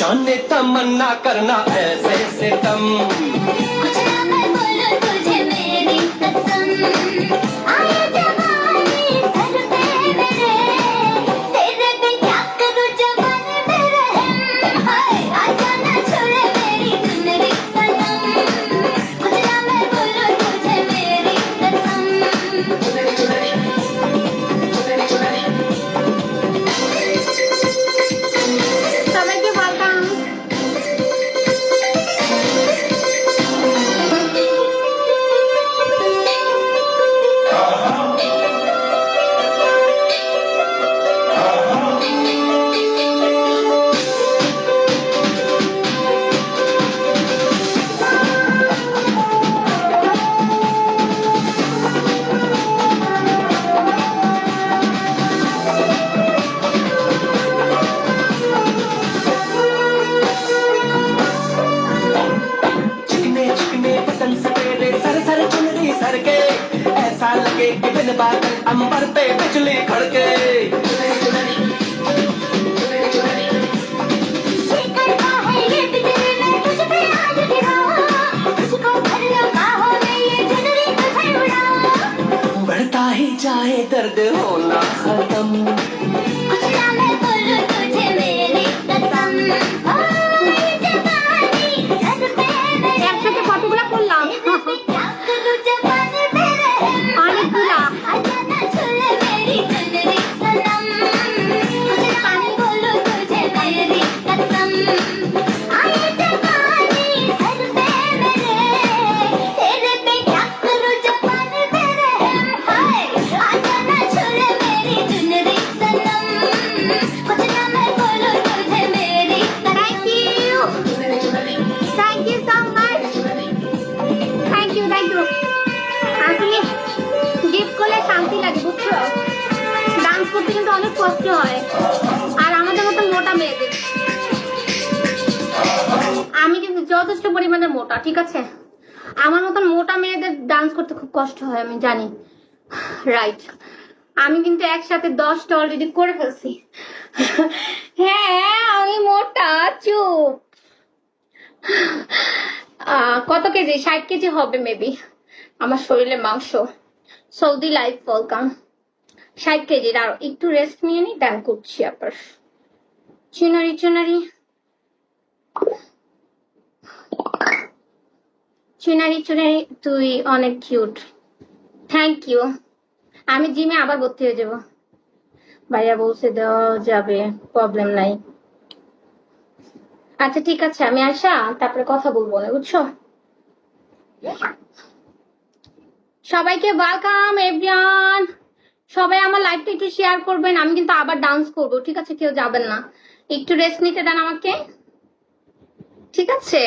जाने तमन्ना करना ऐसे सितम कुछ ना मैं बोलूं तुझे मेरी कसम आए जवानी सर पे मेरे तेरे पे क्या करूं जवान मेरे हाय आजा ना छोड़े मेरी जिंदगी सनम कुछ ना मैं बोलूं तुझे मेरी कसम সবাইকে ওয়েলকাম। चिकने चिकने बदन से तेरे सर सर चुनरी सर के ऐसा लगे कि बिन बादल अंबर पे बिजली खड़के ये करता है ये बिजली मैं तुझ पे आज गिरा तुझको भर लो बाहों में ये जिंदगी तुझे उड़ा बढ़ता ही जाए दर्द होना खत्म कुछ ना मैं बोलूं तुझे मेरी कसम ओ ये जवानी सर पे मेरे একসাথে কতগুলো করলাম क्या करूं जवान मेरे অনেকগুলা। आजा ना छोड़े मेरी जिंदगी सनम कुछ ना मैं बोलूं तुझे मेरी कसम आए जवानी सर पे मेरे तेरे पे क्या करूं जवान मेरे हाय आजा ना छोड़े मेरी जिंदगी सनम कुछ ना मैं बोलूं तुझे मेरी thank you thank you so much thank you আসলে গিফট করলে শান্তি লাগে বুঝছো, ডান্স করতে কিন্তু অনেক কষ্ট হয় আর আমাদের মতো মোটা মেয়েদের। আমি কিন্তু যথেষ্ট পরিমাণে মোটা, ঠিক আছে, আমার মতন মোটা মেয়েদের ডান্স করতে খুব কষ্ট হয় আমি জানি, রাইট। আমি কিন্তু একসাথে 10টা অলরেডি করে ফেলছি। হ্যাঁ আমি মোটা, চুপ। কত কেজি? 60 কেজি হবে মেবি আমার শরীরে মাংস। Saudi life welcome. 60 কেজির আর একটু রেস্ট নিয়ে নি, দেন করছি আবার। চুনারি চুনারি চুনারি চুনারি, তুই অনেক কিউট, থ্যাংক ইউ। আমি জিমে আবার ভর্তি হয়ে যাব, ভাইয়া বলছে দেওয়া যাবে, প্রবলেম নাই। আচ্ছা ঠিক আছে, আমি আসা তারপরে কথা বলবো না, বুঝছো। সবাইকে ওয়েলকাম এভরিওয়ান। সবাই আমার লাইভটা একটু শেয়ার করবেন, আমি কিন্তু আবার ডান্স করব, ঠিক আছে, কেউ যাবেন না, একটু রেস্ট নিতে দেন আমাকে, ঠিক আছে।